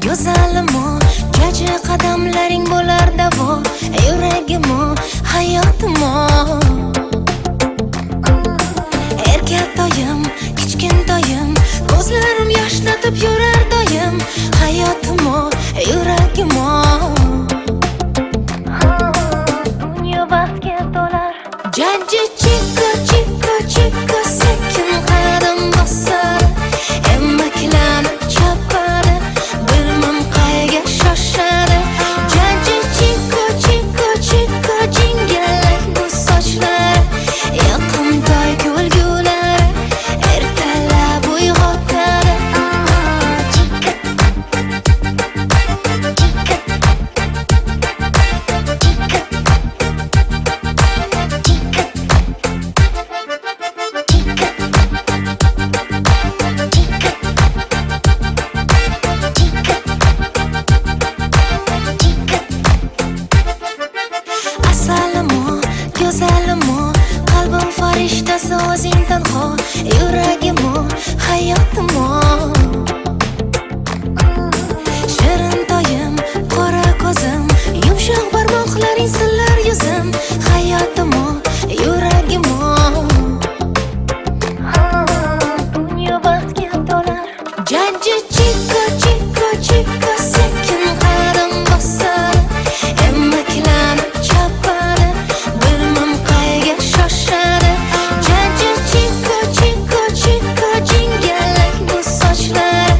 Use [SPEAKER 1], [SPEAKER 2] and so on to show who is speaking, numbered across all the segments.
[SPEAKER 1] Go'zalimo, kecha qadamlaring bo'lar davo, yuragimo, hayotimo. Erkatoyim, kichkintoyim, ko'zlarim yoshlatib yurar doim, hayotimo, yuragimo. Dunyo baxtga to'lar. Jajji chikka chikka chikka sekin qadam bosar, emmaklanib chopadi. Bilmam qayga shoshadi. Jajji chikka chikka chikka jingalak bu sochlar, yoqimtoy kulgulari ertalab uyg'otadi. Go'zalimo, qalbim farishtasi o'zing tanho, yuragimo, hayotimo. Shirintoyim, qora ko'zim, yumshoq barmoqlaring sillar yuzim, hayotimo, yuragimo. Dunyo baxtga to'lar. Jajji chikka chikka chikka sekin qadam bosar, emmaklanib chopadi. Bilmam qayga shoshadi. Jajji chikka chikka chikka jingalak bu sochlar,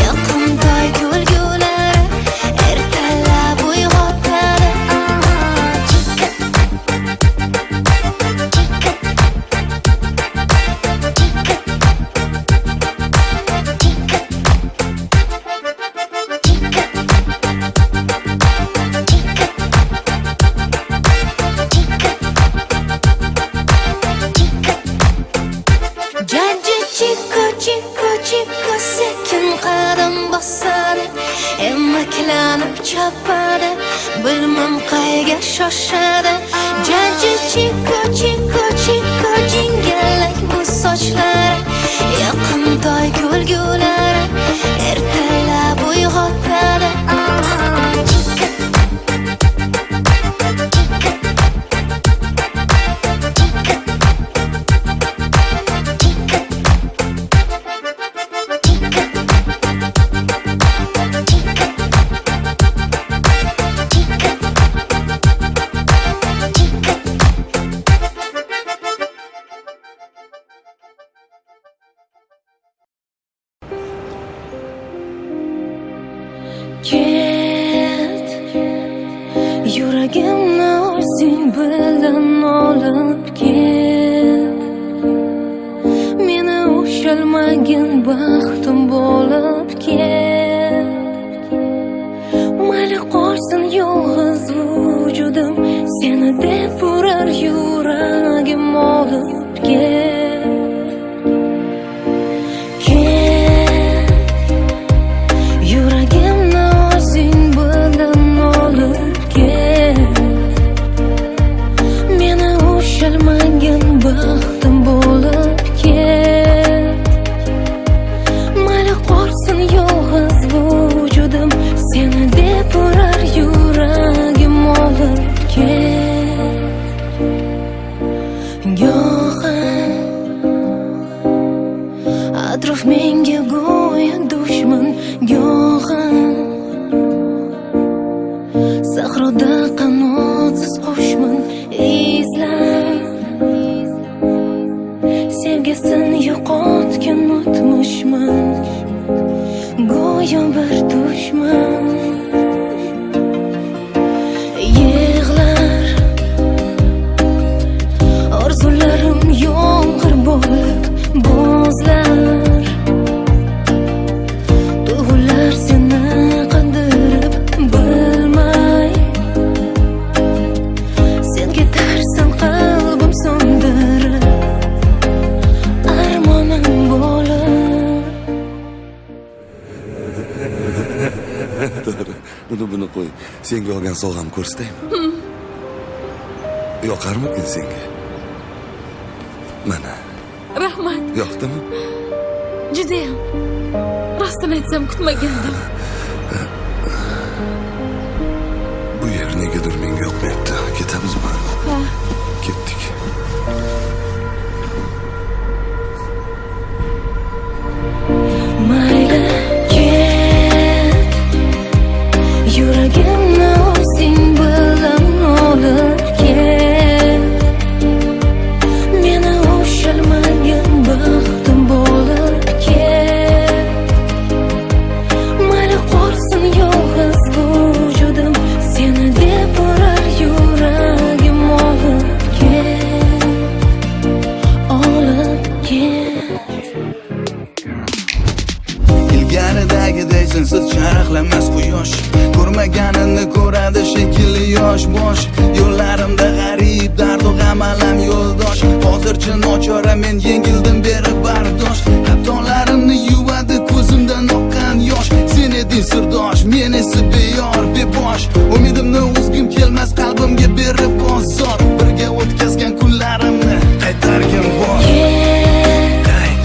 [SPEAKER 1] yoqimtoy kulgulari ertalab uyg'otadi. Jajji chikka chikka chikka sekin qadam bosadi, emmaklanib chopadi. Bilmam qayga shoshadi. Jajji chikka chikka chikka jingalak bu sochlar, yoqimtoy kulgulari ertalab uyg'otadi. Ket, yuragimni o'zing bilan olib ket. Meni ushalmagin baxtim bo'lib ket. Mayli qolsin yolg'iz vujudim, seni deb urar yuragim olib ket. Baxtim bo'lib ket. Mayli qolsin yolg'iz vujudim, seni deb urar yuragim olib ket.
[SPEAKER 2] Senga olgan sovg'amni ko'rsataymi? Yoqarmikin senga? Mana.
[SPEAKER 3] Rahmat.
[SPEAKER 2] Yoqdimi?
[SPEAKER 3] Judayam. Rostini aytsam kutmagandim.
[SPEAKER 2] Bu yer negadir menga yoqmayapti. Ketamizmi?
[SPEAKER 3] Ha.
[SPEAKER 2] Ketdik.
[SPEAKER 1] Mayli ket, yuragimni o'zing bilan olib ket. Meni ushalmagan baxtim bo'lib ket. Mayli qolsin yolg'iz vujudim, seni deb urar yuragim olib ket, olib ket.
[SPEAKER 4] Ilgaridagiday sensiz charaqlamas quyosh, ko'rmaganini ko'radi shekilli yosh bosh. Yo'llarimda g'arib dardu g'am alam yo'ldosh. Hozircha nochora men yengildim berib bardosh. Xatolarimni yuvadi ko'zimdan oqqan yosh. Sen eding sirdosh, men esa beyor bebosh. Umidimni uzgim kelmas qalbimga berib bozor. Birga o'tkazgan kunlarimni qaytargim bor. Qayt.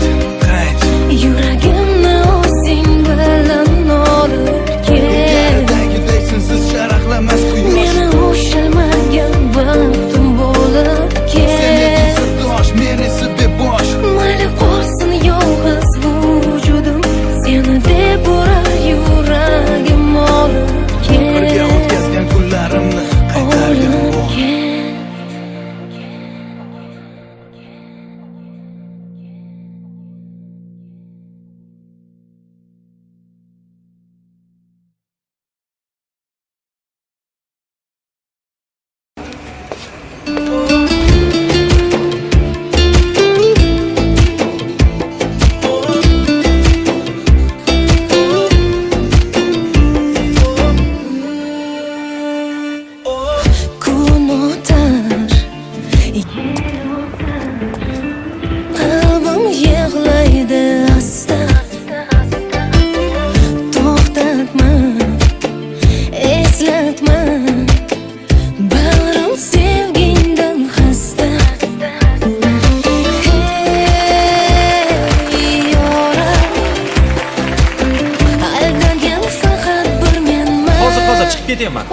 [SPEAKER 1] Yuragimni o'zing bilan olib ket.
[SPEAKER 4] Ilgaridagiday sensiz charaqlamas quyosh.
[SPEAKER 1] Meni ushalmagan baxtim bo'lib
[SPEAKER 4] Sen eding
[SPEAKER 1] ket.
[SPEAKER 4] sirdosh, men esa bebosh.
[SPEAKER 1] Mayli qolsin yolg'iz vujudim, seni deb urar yuragim olib
[SPEAKER 4] Birga
[SPEAKER 1] ket,
[SPEAKER 4] o'tkazgan kunlarimni qaytargim
[SPEAKER 1] olib
[SPEAKER 4] bor.
[SPEAKER 1] ket. Kun o'tar, qalbim yig'laydi asta. To'xtatma, eslatma, bag'rim sevgingdan xasta. Hey yoram, aldagan faqat bir menman.
[SPEAKER 5] Hozir chiqib ketaman.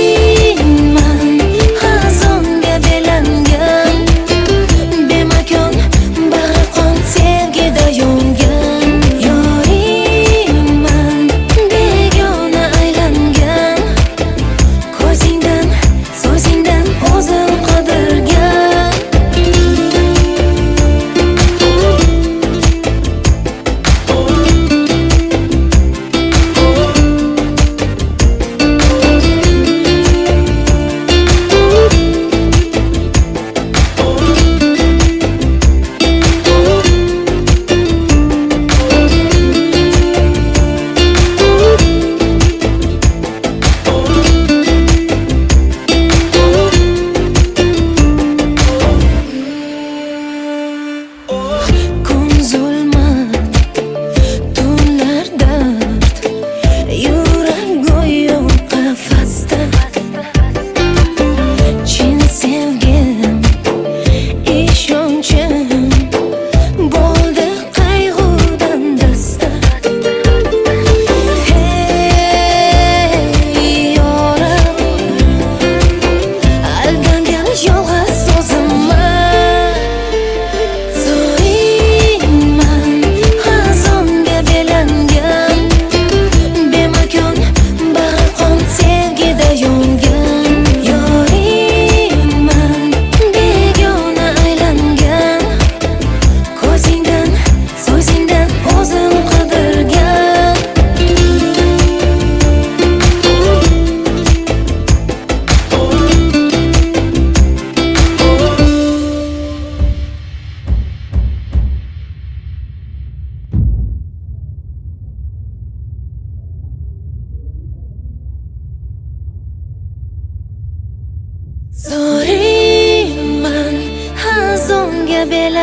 [SPEAKER 1] Zoringman, xazonga belangan, bemakon bag'ri qon sevgida yongan. Yoringman, begona aylangan, ko'zingdan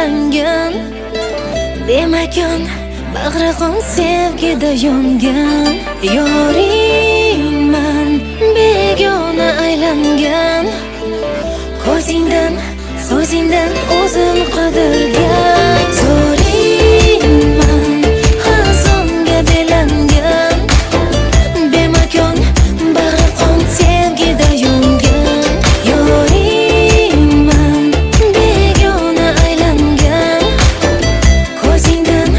[SPEAKER 1] aylangan Demakon bag'ri qon sevgida yongan Yoringman begona aylangan Ko'zingdan, so'zingdan o'zim qidirgan Zo'ringman xazonga belangan Bemakon bag'ri qon sevgida yongan Yoringman begona aylangan Ko'zingdan,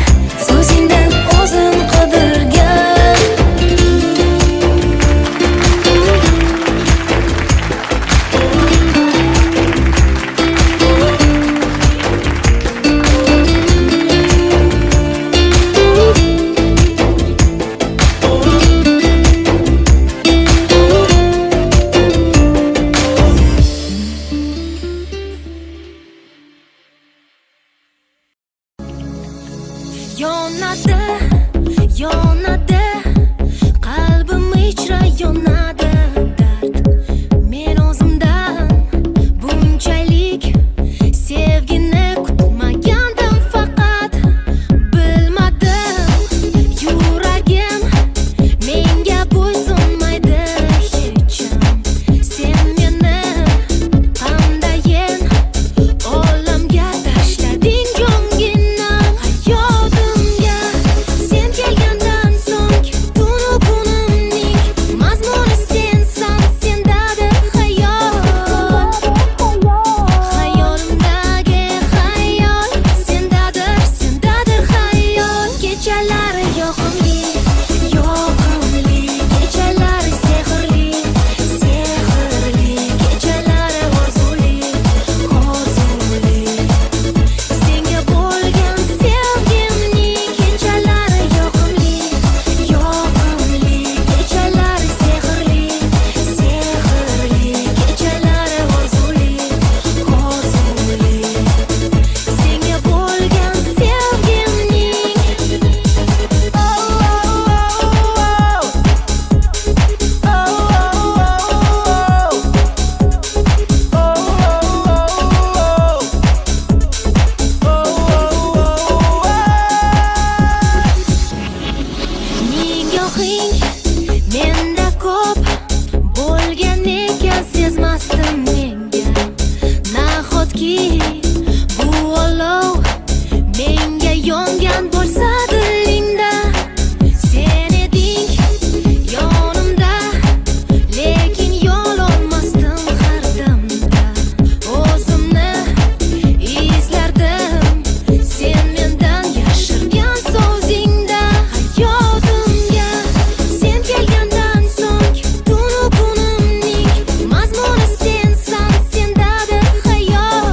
[SPEAKER 1] so'zingdan o'zim qidirgan Yonadi qalbim ichra yonadi dard Men o'zimdan bunchalik sevgini kutmagandim faqat bilmadim yuragim menga bo'ysunmaydi hecham Sen meni qandayin olamga tashlading jonginam hayotimga Sen kelgandan so'ng tunu kunimning mazmuni sensan sendadir xayol Xayolimdagi xayol sendadir xayol Kechalari yoqimli Kechalari sehrli Kechalari orzuli Senga bo'lgan sevgimning kechalari yoqimli Kechalari sehrli Kechalari orzuli Senga bo'lgan Nigohing menda ko'p bo'lgan ekan sezmasdim menga Nahotki bu olov menga yongan bo'lsa dilingda Sen eding yonimda lekin yo'l olmasdim har damda O'zimni izlardim sen mendan yashirgan so'zingda Hayotimga sen kelgandan so'ng tunu kunimning mazmuni sensan sendadir xayol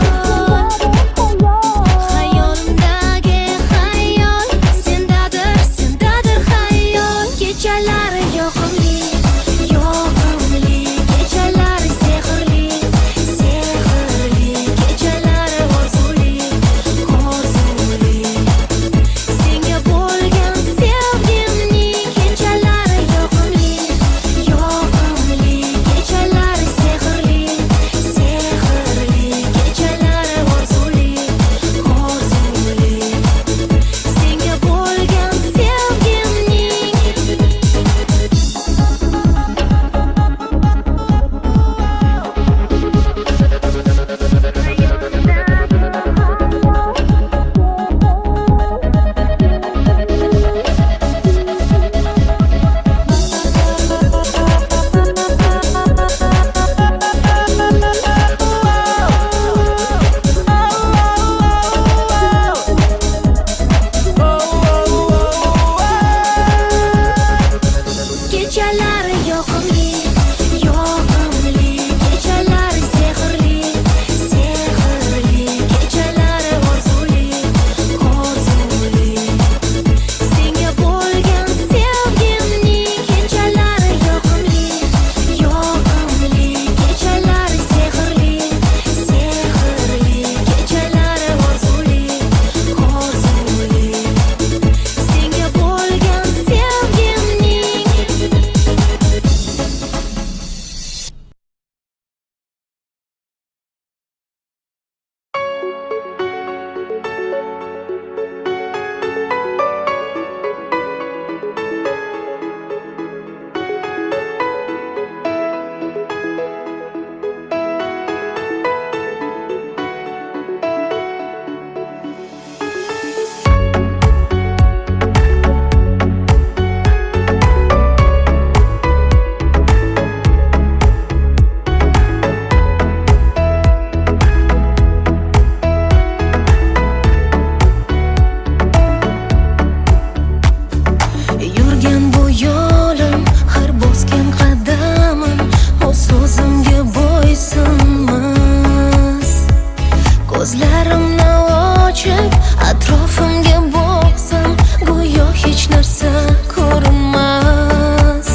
[SPEAKER 1] Ko'zlarimni ochib atrofimga boqsam, go'yo hech narsa ko'rinmas.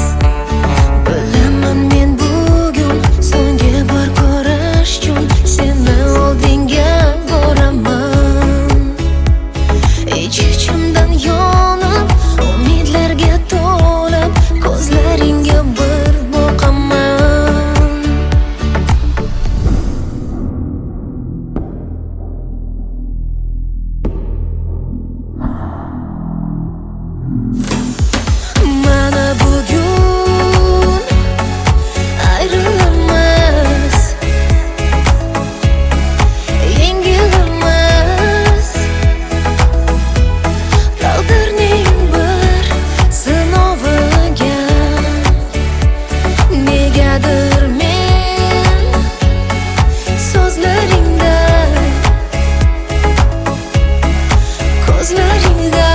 [SPEAKER 1] Bilaman men bugun so'nggi bor ko'rish uchun seni oldinga boraman. Ich-ichimdan yonib, umidlarga to'lib, ko'zlaringga bir boqaman. Mana bugun ayrilamiz, yengilamiz. Taqdirning bir sinoviga negadir men so'zlaringda, ko'zlaringda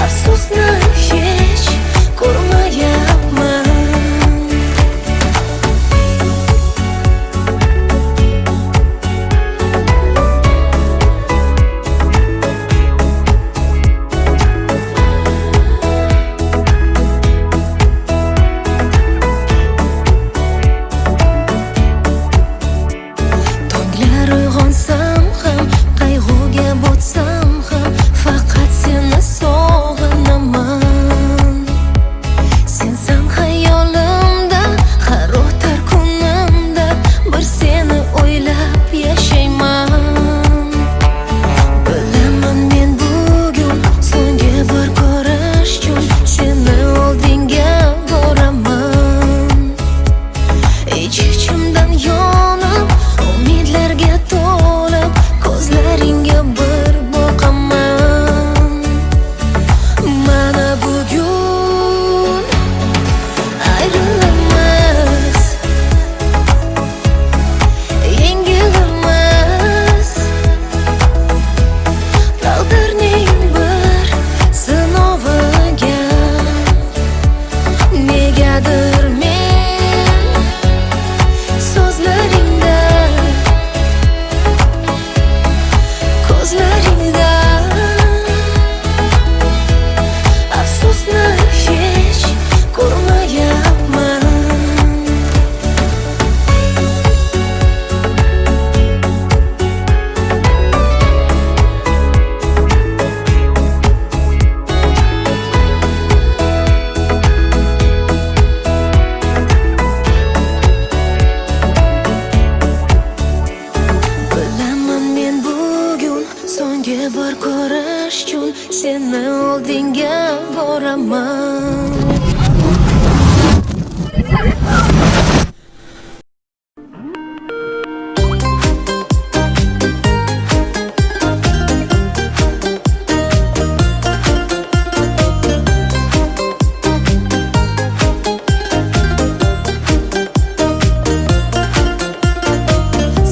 [SPEAKER 1] afsusni hech ko'rmayapman. Tonglar uyg'onsam ham, qayg'uga botsam ham, faqat seni sog'inaman. Sensan xayolimda, har o'tar kunimda bir seni o'ylab yashayman. Bilaman men bugun so'nggi bor ko'rish uchun seni oldinga boraman. Ich-ichimdan yonib, umidlarga to'lib, ko'zlaringga bir boqaman. Mana bugun ayrilamiz, yengilamiz. Taqdirning bir sinoviga negadir men so'zlaringda, ko'zlaringda afsusni hech ko'rmayapman. Bilaman men bugun so'nggi bor ko'rish uchun seni oldinga boraman.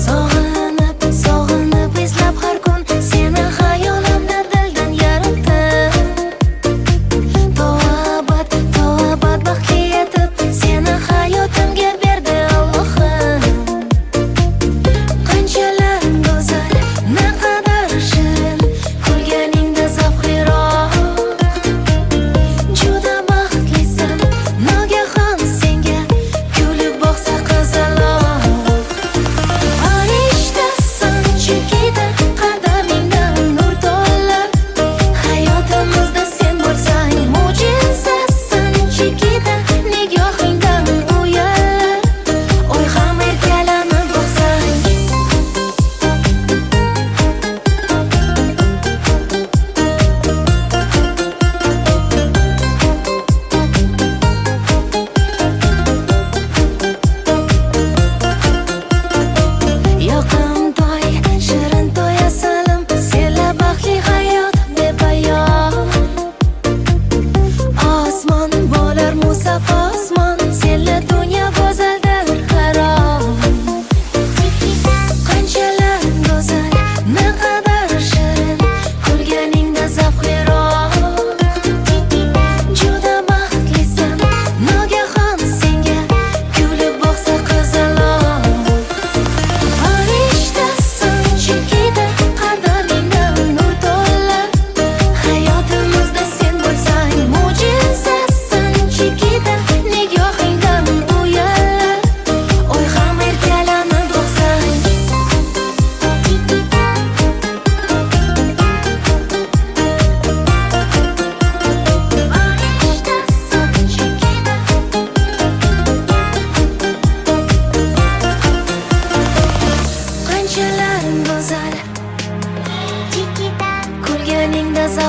[SPEAKER 1] Sog'inib, sog'inib izlab har kun seni xayolimda dildan yaratdim. To'g'ri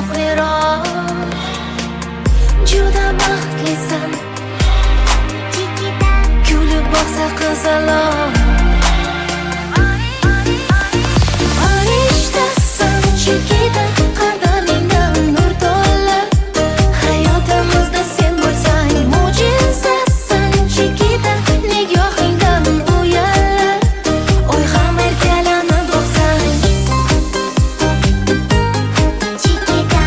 [SPEAKER 1] zavqliroq. Juda baxtlisan, kulib boqsa qizaloq. Farishtasan Chikita, qadamingdan nur to'lar. Hayotimizda sen bo'lsang mo'jizasan Chikita, nigohingdan uyallar. Oy ham erkalanib boqsang Chikita, Chikita,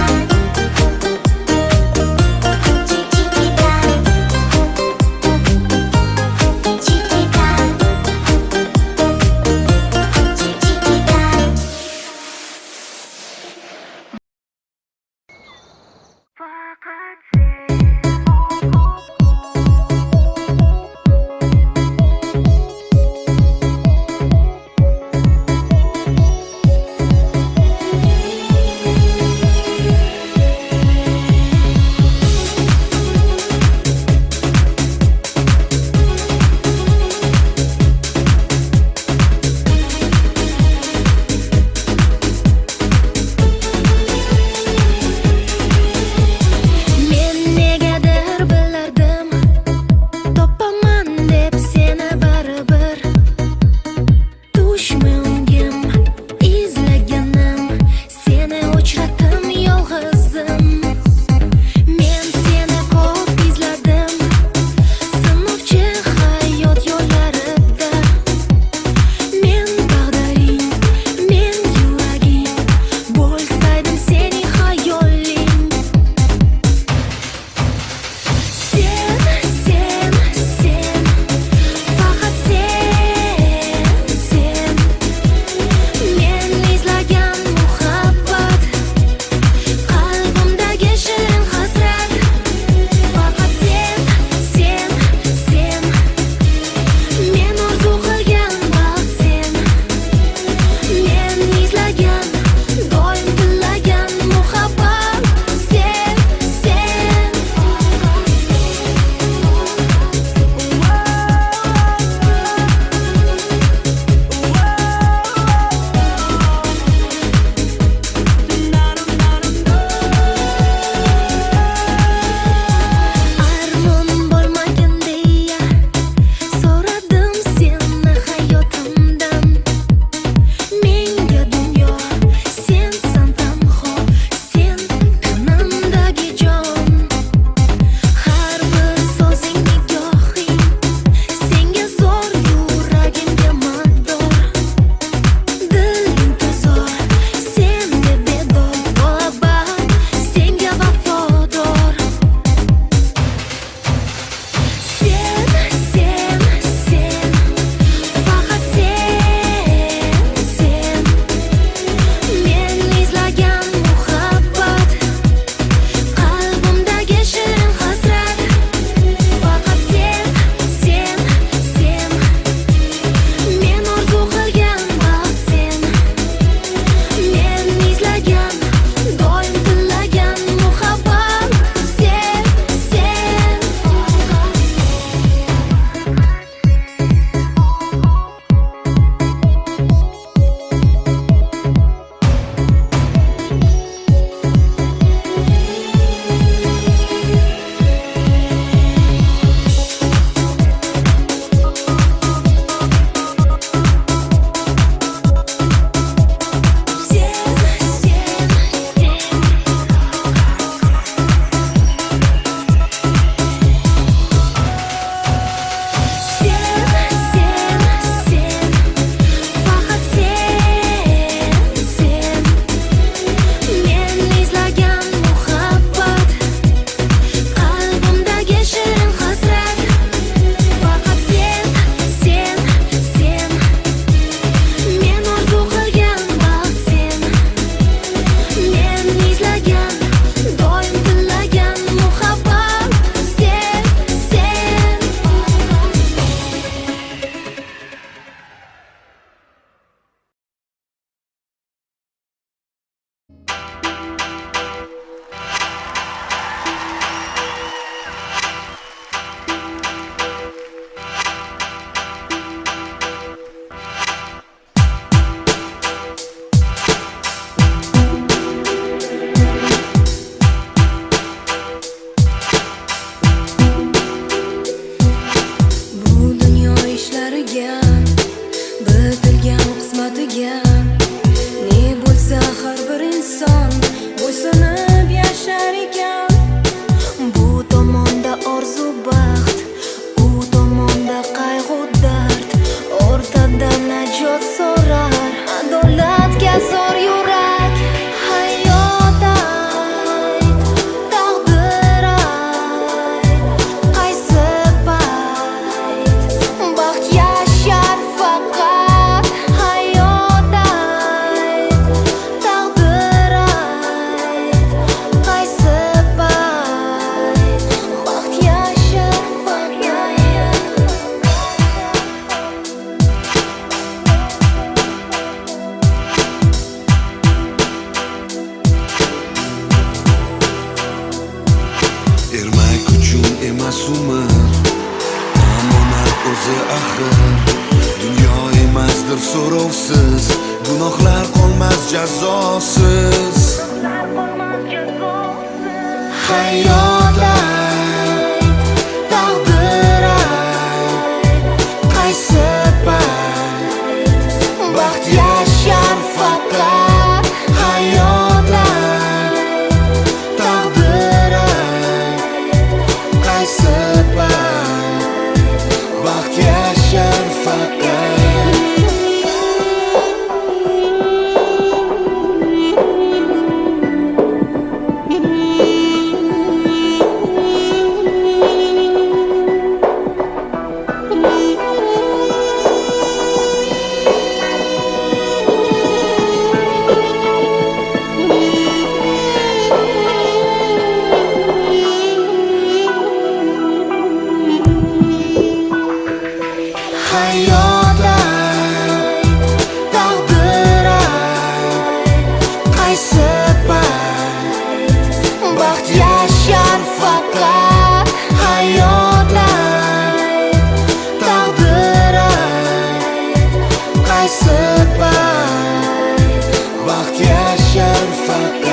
[SPEAKER 1] Chikita.
[SPEAKER 5] bilmagan ne bo'lsa har bir inson bo'ysunib yashar ekan. Bu tomonda orzu baxt, u tomonda qayg'u dard, o'rtada najot so'rar adolatga zor yurak. Hayot ayt, taqdir ayt, qaysi payt baxt yashar faqat. Hayot ayt, taqdir ayt, qaysi payt baxt yashar faqat.
[SPEAKER 2] Ermak uchun emas umr, omonat o'zi axir. Dunyo emasdir so'rovsiz, gunohlar qolmas jazosiz.
[SPEAKER 1] Hayot ayt, taqdir ayt, qaysi payt baxt yashar faqat. Hayot ayt, taqdir ayt, qaysi payt baxt yashar faqat. Hayot ayt, taqdir ayt, qaysi payt baxt yashar faqat. Hayot ayt, taqdir ayt, qaysi payt baxt yashar faqat.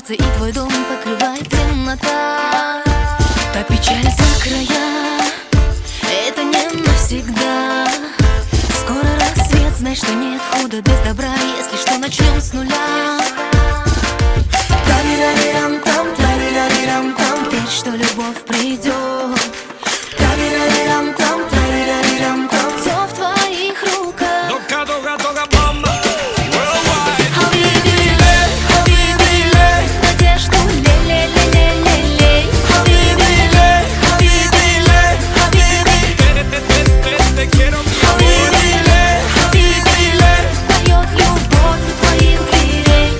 [SPEAKER 5] сердце, и твой дом покрывает темнота. Та печаль за края, это не навсегда. Скоро рассвет, знай, что нет худа без добра. Если что, начнем с нуля. Тарирарирам-там, тарирарирам-там, верь, что любовь придет. Тарирарирам-там, тарирарирам-там, все в твоих руках. Хабиби, хабиби, надежду лей-лей-лей-лей-лей. Хабиби, хабиби, хабиби, хабиби, хабиби, поет любовь у твоих дверей.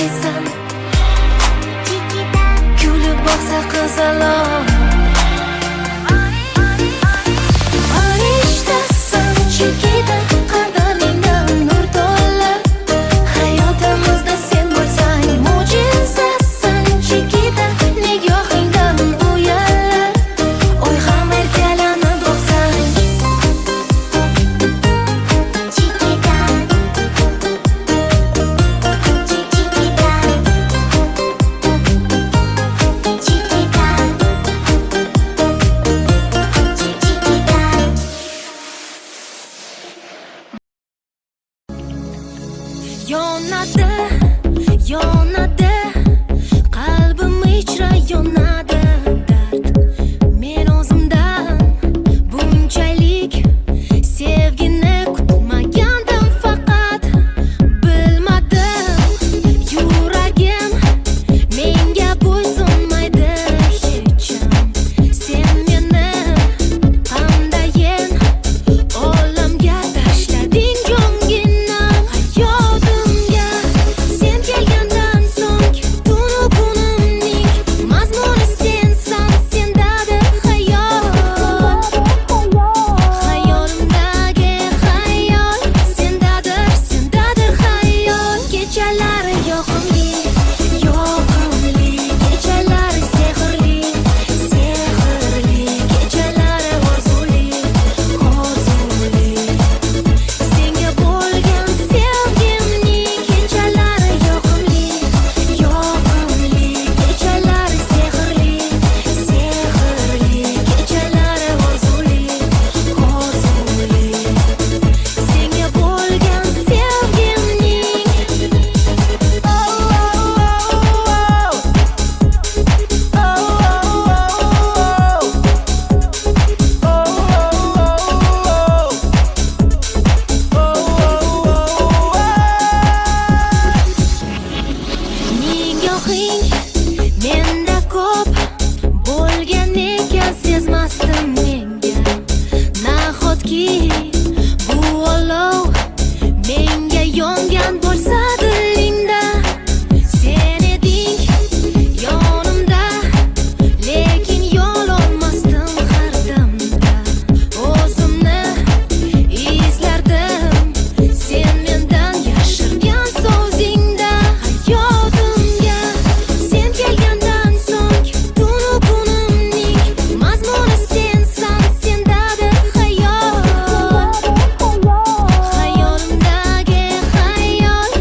[SPEAKER 5] o'ylaysan kulib boqsa qizaloq farishtasan chekida qadamingdan nur to'lar hayotimizda sen bo'lsang mo'jizasan chekida nigohingdan uyallar oy ham erkalanib boqsang yonadi qalbim ichra yonadi dard men o'zimdan bunchalik sevgini kutmagandim faqat bilmadim yuragim menga bo'ysunmaydi hecham sen meni qandayin olamga tashlading jonginam hayotimga sen kelgandan so'ng tunu kunimning mazmuni sensan sendadir hayot hayolimdagi hayol sendadir hayol kechalari yoqimli kechalari sehrli kechalari orzuli senga bo'lgan sevgimning kechalari yoqimli kechalari sehrli kechalari orzuli senga bo'lgan nigohing menda ko'p bo'lgan ekan sezmasdim menga nahotki bu olov menga yongan bo'lsa dilingda sen eding yonimda lekin yololmasdim har damda o'zimni izlardim sen mendan yashirgan so'zingda hayotimga sen kelgandan so'ng tunu kunimning mazmuni sensan sendadir hayot hayolimdagi hayol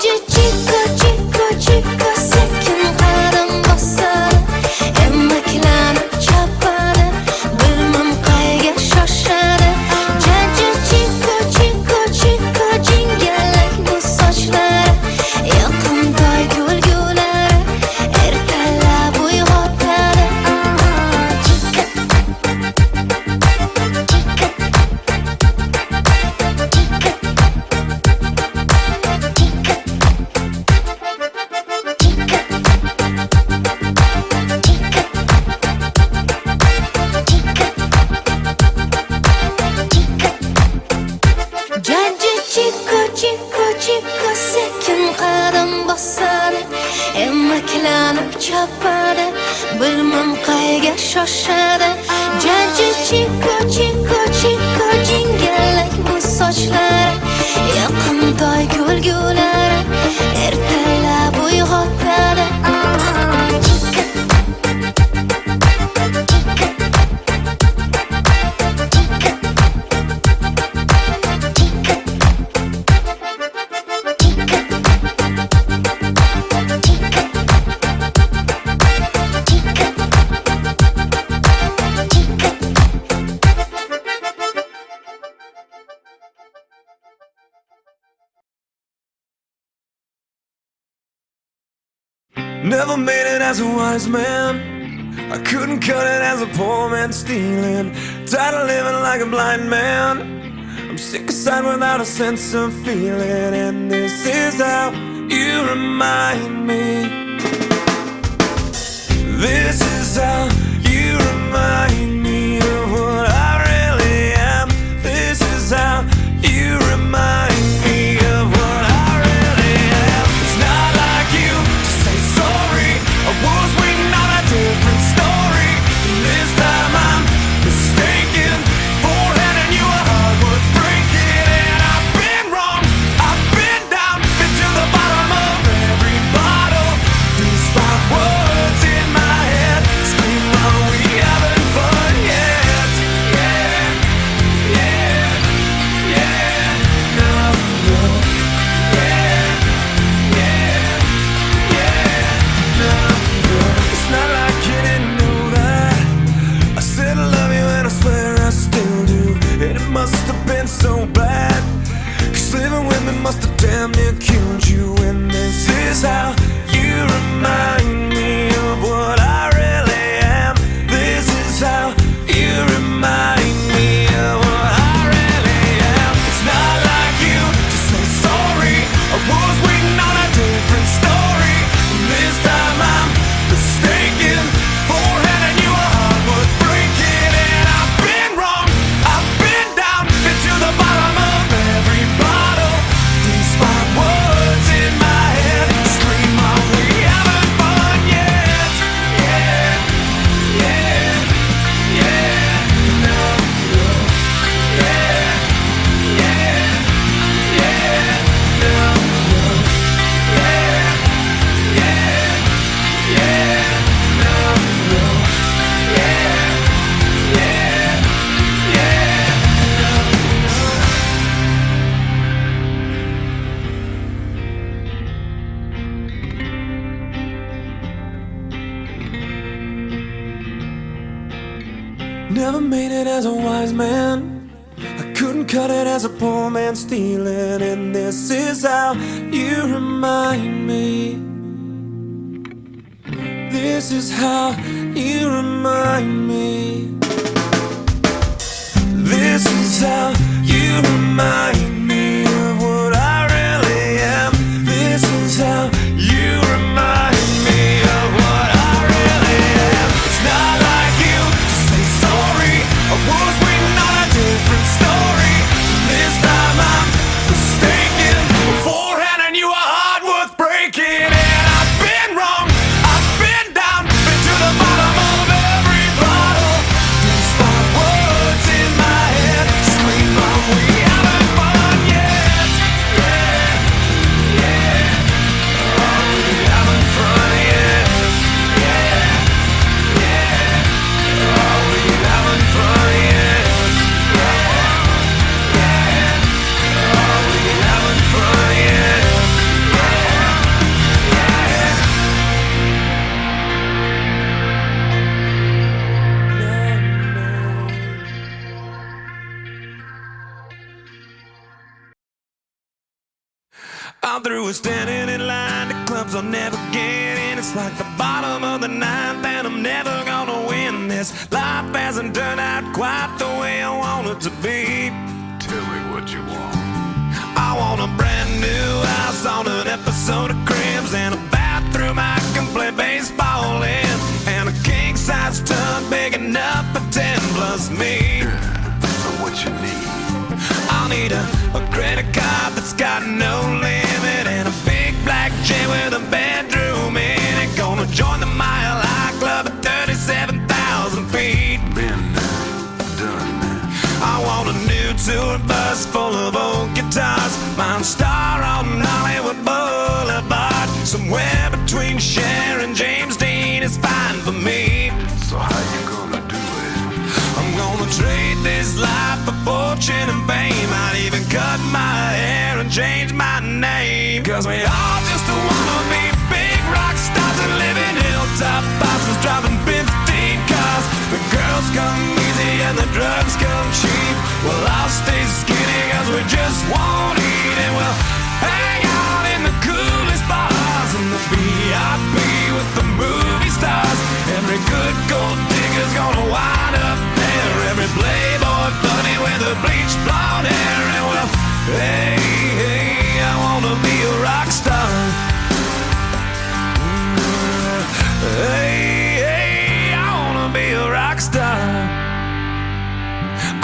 [SPEAKER 1] Jajji chiko chiko chiko sekin qadam bosadi, emaklanib chopadi, bilmam qayga shoshadi. Jajji chiko chiko chiko jingalak bu sochlari, yoqimtoy kulgulari, ertalab uyg'otadi. Jajji chiko chiko chiko sekin qadam bosadi, emaklanib chopadi, bilmam qayga shoshadi. Jajji chiko chiko chiko jingalak bu sochlari, yoqimtoy kulgulari, ertalab uyg'otadi.
[SPEAKER 6] Never made it as a wise man. I couldn't cut it as a poor man stealing. Tired of living like a blind man. I'm sick aside without a sense of feeling. And this is how you remind me. This is how you remind me of what I really am. This is how you remind me of what I really am. It's not like you to say sorry. I was waiting on a different story. This time I'm mistaken for handing you a heart worth breaking. And I've been wrong, I've been down, been to the bottom of every bottle. These five words in my head scream, are we having fun yet? Yeah, yeah, yeah, no, no. Yeah, yeah, yeah, no, no. It's not like you didn't know that I said I love you and I swear I still do. And it must have been so bad, 'cause living with me must have damn near killed you. And this is how you remind me of what I really am. This is how you remind me of what I really am. It's not like you to say sorry. I was waiting on a different story. This time I'm mistaken for handing you a heart worth breaking. And I've been wrong, I've been down, been to the bottom of every bottle. These five words in my head scream, are we having fun yet? Yeah, yeah, yeah, no, no. Yeah, yeah, yeah, no, no. Yeah, yeah, yeah, no, no. Yeah, yeah, yeah, no, no. Never made it as a wise man. I couldn't cut it as a poor man stealing. And this is how you remind me. This is how you remind me. This is how you remind me of what I really am. This is how you remind me of what I really am. It's not like you to say sorry. I was waiting on a different story. This time I'm mistaken for handing you a heart worth breaking. And I've been wrong, I've been down, been to the bottom of every bottle. These five words in my head scream, are we having fun? I'm through with standing in line to clubs I'll never get in. It's like the bottom of the ninth and I'm never gonna win this. Life hasn't turned out quite the way I want it to be.
[SPEAKER 2] Tell me what you want.
[SPEAKER 6] I want a brand new house on an episode of Cribs, and a bathroom I can play baseball in, and a king-size tub big enough for 10 plus me.
[SPEAKER 2] So what you need?
[SPEAKER 6] I'll need a credit card that's got no limit, and a big black jet with a bedroom in it. Gonna join the Mile High Club at 37,000 feet.
[SPEAKER 2] Been done.
[SPEAKER 6] I want a new tour bus full of old guitars, mine star on Hollywood Boulevard. Somewhere between Cher and James Dean is fine for me.
[SPEAKER 2] So how you gonna do it?
[SPEAKER 6] I'm gonna trade this life for fortune and fame. I'd even cut my hair and change my name. Cause we all just wanna be big rock stars and live in hilltop houses, driving 15 cars. The girls come easy and the drugs come cheap. Well, I'll stay skinny cause we just won't eat, and we'll hang out in the coolest bars in the VIP with the movie stars. Every good gold digger's gonna wind up there. Every playboy bunny with the bleached blonde hair. And well, hey, hey, I wanna be a rock star. Hey, hey, I wanna be a rock star.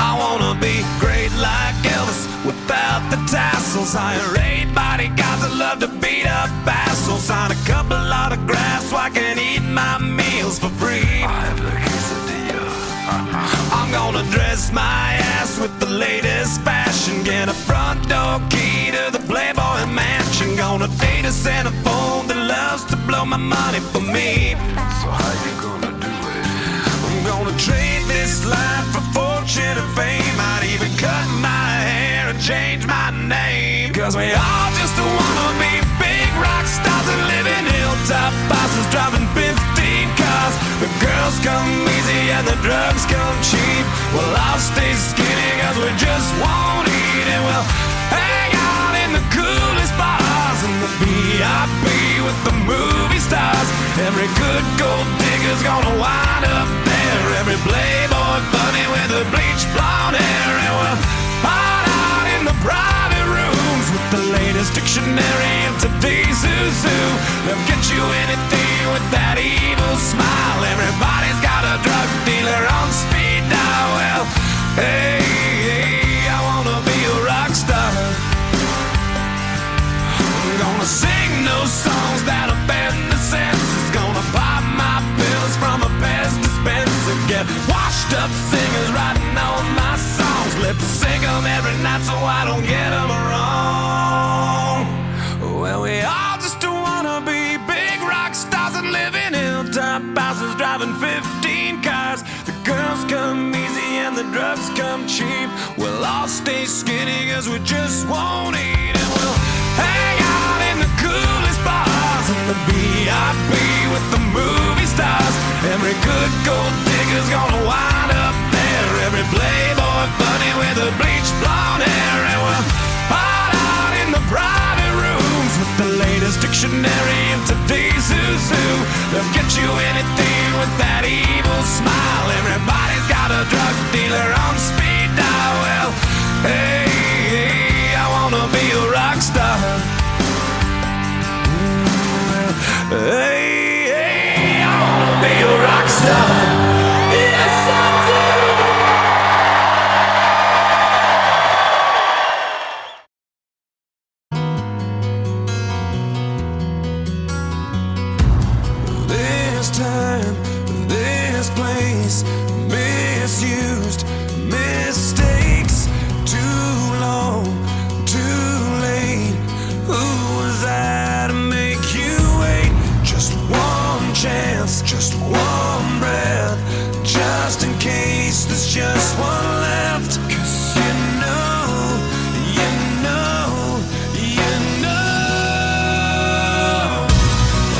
[SPEAKER 6] I wanna be great like Elvis without the tassels. Hire 8 bodyguards that love to beat up assholes. Sign a couple autographs so I can eat my meals for free.
[SPEAKER 2] I have the quesadilla.
[SPEAKER 6] I'm gonna dress my ass with the latest fashion, get a front door key to the Playboy Mansion. Gonna date a centerfold that loves to blow my money for me.
[SPEAKER 2] So how you gonna do it?
[SPEAKER 6] I'm gonna trade this life for fortune and fame. I'd even cut my hair and change my name. Cause we all just wanna be big rock stars and live in hilltop houses, driving 15 cars. The girls come easy and the drugs come cheap. Well, I'll stay skinny cause we just won't eat, and we'll hang out in the coolest bars in the VIP with the movie stars. Every good gold digger's gonna wind up there. Every playboy bunny with the bleached blonde hair. And we'll hide out in the private rooms with the latest dictionary of today's who's who. They'll get you anything with that evil smile. Everybody's got a drug dealer on speed dial. Well, hey, hey, I wanna be a rock star. I'm gonna sing those songs that offend the senses. Gonna pop my pills from a Pez dispenser. Get washed up singers writing all my songs. Lip sync them every night so I don't get them wrong. Well, we all just wanna be big rock stars and live in hilltop houses, driving 15 cars. The girls come easy and the drugs come cheap. We'll all stay skinny cause we just won't eat, and we'll hang out in the coolest bars in the VIP with the movie stars. Every good gold digger's gonna wind up there. Every playboy bunny with the bleached blonde hair. And we'll hide out in the private rooms with the latest dictionary of today's who's who. They'll get you anything with that evil smile. Everybody's got a drug dealer on speed dial. Well, hey, hey, I wanna be a rock star. Hey, hey, I wanna be a rock star. Yes, I do. This time, this place, misused, mistakes, too long, too late. Who was I to make you wait? Just one chance, just one breath, just in case there's just one left. 'Cause you know, you know, you know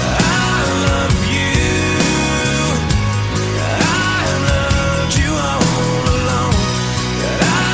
[SPEAKER 6] I love you. I loved you all along. I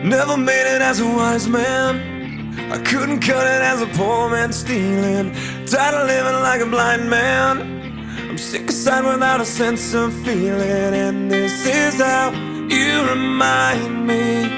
[SPEAKER 6] Never made it as a wise man. I couldn't cut it as a poor man stealing. Tired of living like a blind man. I'm sick aside without a sense of feeling. And this is how you remind me.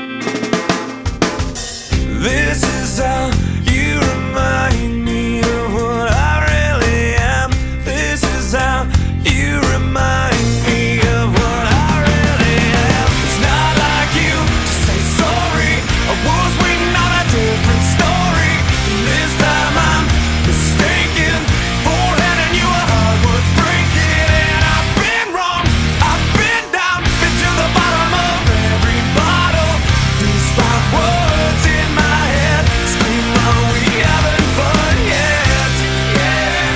[SPEAKER 6] This is how you remind me of what I really am. This is how you remind me of what I really am. It's not like you to say sorry. I was waiting on a different story. And this time I'm mistaken for handing you a heart worth breaking. And I've been wrong, I've been down, been to the bottom of every bottle. These 5 words in my head scream, are we having fun yet? Yeah,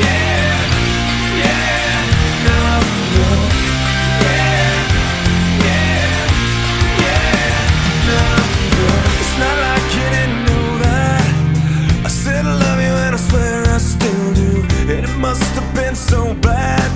[SPEAKER 6] yeah, yeah, no, no. Yeah, yeah, yeah, no, no. It's not like you didn't know that I said I love you and I swear I still do. And it must have been so bad,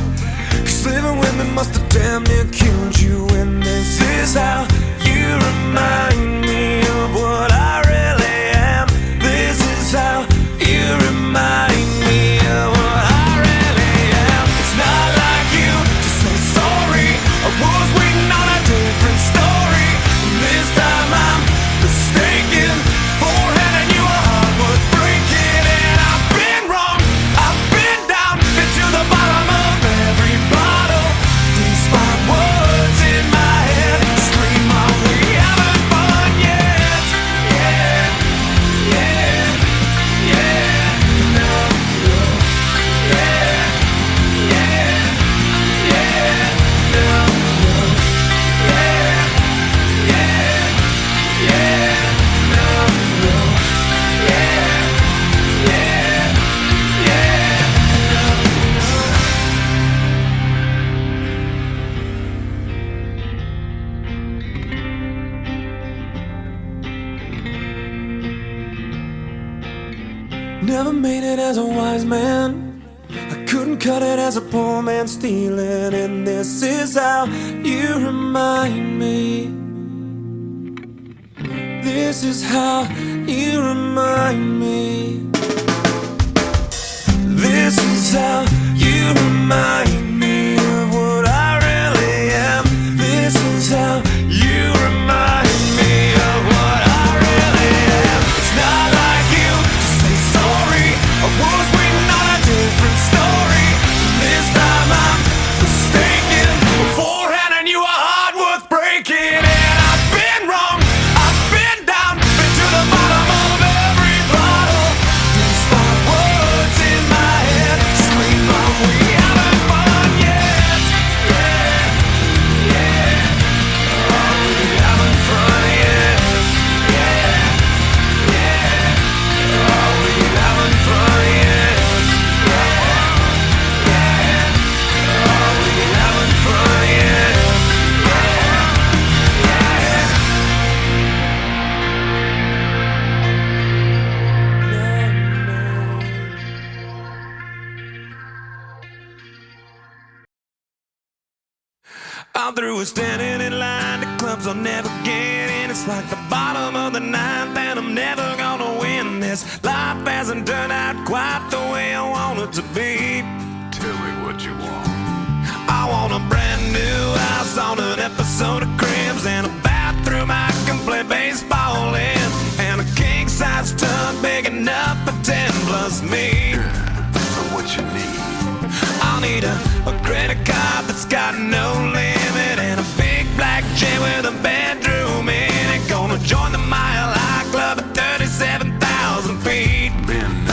[SPEAKER 6] 'cause living with me must have damn near killed you. And this is how you remind me of what I really am. This is how you remind me of what I really am. It's not like you to say sorry. I was waiting on a different story. And this time I'm mistaken for handing you a heart worth breaking. And I've been wrong, I've been down, been to the bottom of every bottle. These 5 words in my head scream, are we having fun yet? Yeah, yeah, yeah, no, no. Yeah, yeah, yeah, no, no. Yeah, yeah, yeah, no, no. Yeah, yeah, yeah, no, no. Never made it as a wise man. I couldn't cut it as a poor man stealing. And this is how you remind me. This is how you remind me. This is how you remind me of what I really am. This is how you remind me of what I really am. It's not like you to say sorry. I was waiting on a different story. This time I'm mistaken for handing you a heart worth breaking. And I've been wrong, I've been down, been to the bottom of every bottle. These 5 words in my head scream, are we having fun yet? Yeah, yeah, are we having fun yet? Yeah, yeah, are we having fun yet? Yeah, yeah, are we having fun yet? I'm through with standing in line to clubs I'll never get in. It's like the bottom of the ninth and I'm never gonna win this. Life hasn't turned out quite the way I want it to be.
[SPEAKER 2] Tell me what you want.
[SPEAKER 6] I want a brand new house on an episode of Cribs, and a bathroom I can play baseball in, and a king-size tub big enough for 10 plus me.
[SPEAKER 2] So what you need?
[SPEAKER 6] I'll need a credit card that's got no limit, and a big black jet with a bedroom in it. Gonna join the Mile High Club at 37,000 feet.
[SPEAKER 2] Been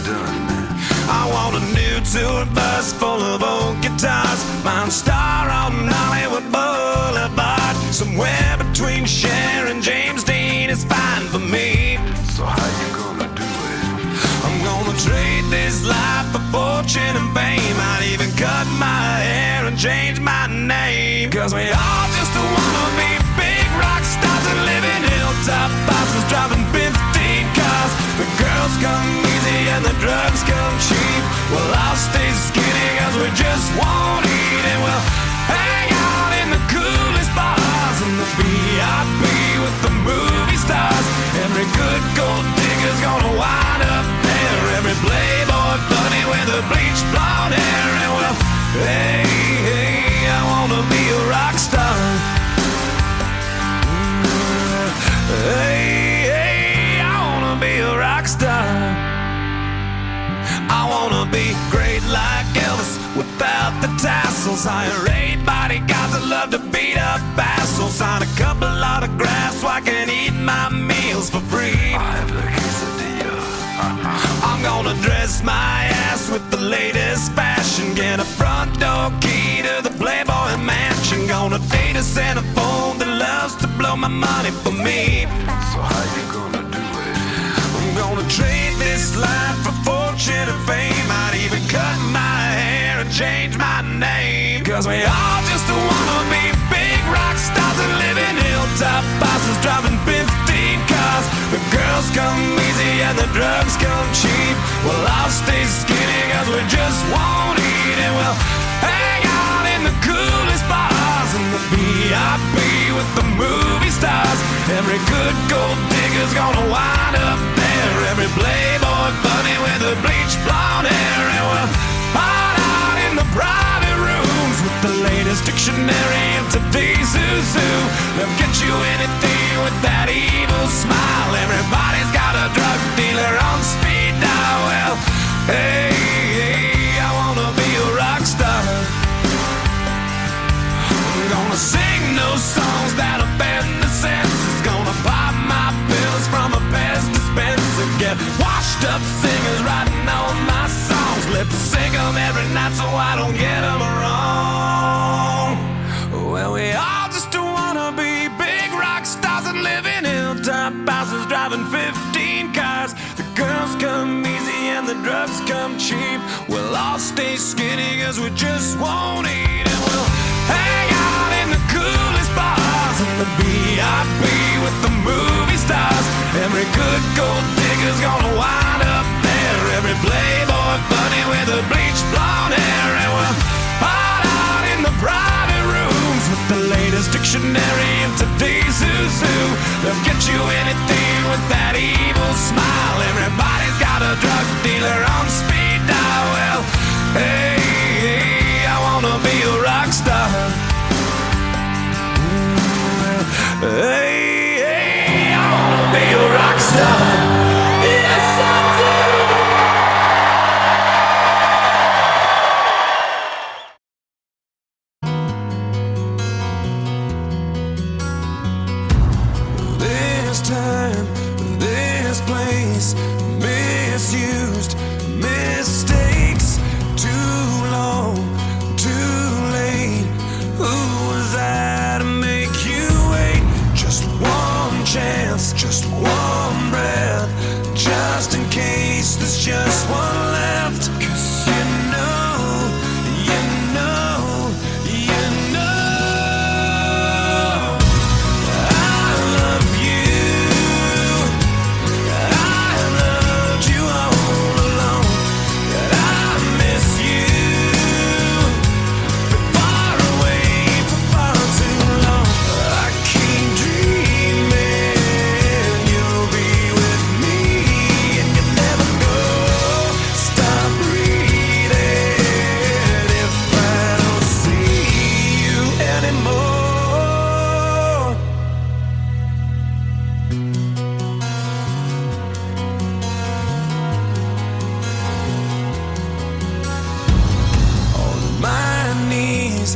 [SPEAKER 2] done.
[SPEAKER 6] I want a new tour bus full of old guitars, Mine Star on Hollywood Boulevard. Somewhere between Cher and James Dean is fine for me.
[SPEAKER 2] So how you gonna do it?
[SPEAKER 6] I'm gonna trade this life for fortune and fame. I'd even cut my hair and change my name. 'Cause we all just wanna be big rock stars and live in hilltop houses, driving 15 cars. The girls come easy and the drugs come cheap. Well, I'll stay skinny 'cause we just won't eat, and we'll hang out in the coolest bars in the VIP walls. Hire 8 bodyguards that love to beat up assholes. Sign a couple autographs so I can eat my meals for free.
[SPEAKER 2] I have the quesadilla.
[SPEAKER 6] I'm gonna dress my ass with the latest fashion. Get a front door key to the Playboy Mansion. Gonna date a centerfold that loves to blow my money for me.
[SPEAKER 2] So how you gonna do it?
[SPEAKER 6] I'm gonna trade this life for fortune and fame. I'd even cut my hair and change my name. Cause we all just wanna be big rock stars and live in hilltop bosses, driving 15 cars. The girls come easy and the drugs come cheap. We'll all stay skinny cause we just won't eat. And we'll hang out in the coolest bars in the VIP with the movie stars. Every good gold digger's gonna wind up there. Every playboy bunny with the bleached blonde hair. And we'll hide out in the private rooms with the latest dictionary of today's zoo. They'll get you anything with that evil smile. Everybody's got a drug dealer on speed dial. Well, hey, hey, I wanna be a rock star. I'm gonna sing those songs that offend the senses. Gonna pop my pills from a Pez dispenser. Get washed up singers writing all my songs. Lip sync them every night so I don't get them wrong. Well, we all just wanna be big rock stars and live in hilltop houses, driving 15 cars. The girls come easy and the drugs come cheap. We'll all stay skinny cause we just won't eat. And we'll hang out in the coolest bars in the VIP with the movie stars. Every good gold digger's gonna wind up there. Every playboy bunny with the bleached blonde hair. And we'll hide out in the private rooms with the latest dictionary of today's zoo. They'll get you anything with that evil smile. Everybody's got a drug dealer on speed dial. Well, hey, hey, I wanna be a rock star. Hey, hey, I wanna be a rock star. Yes, I do. This time, this place, misused, mistakes, too long, too late. Who was I to make you wait? Just one chance, just one breath, just in case there's just one left. 'Cause you know, you know, you know I love you. I loved you all along. I miss you. Been far away for far too long. I keep dreaming you'll be with me, and you never know. Stop breathing if I don't see you anymore. On my knees,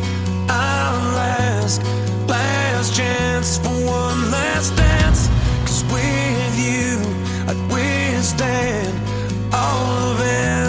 [SPEAKER 6] I'll ask, last chance for one last dance. 'Cause with you, I'd withstand all of it.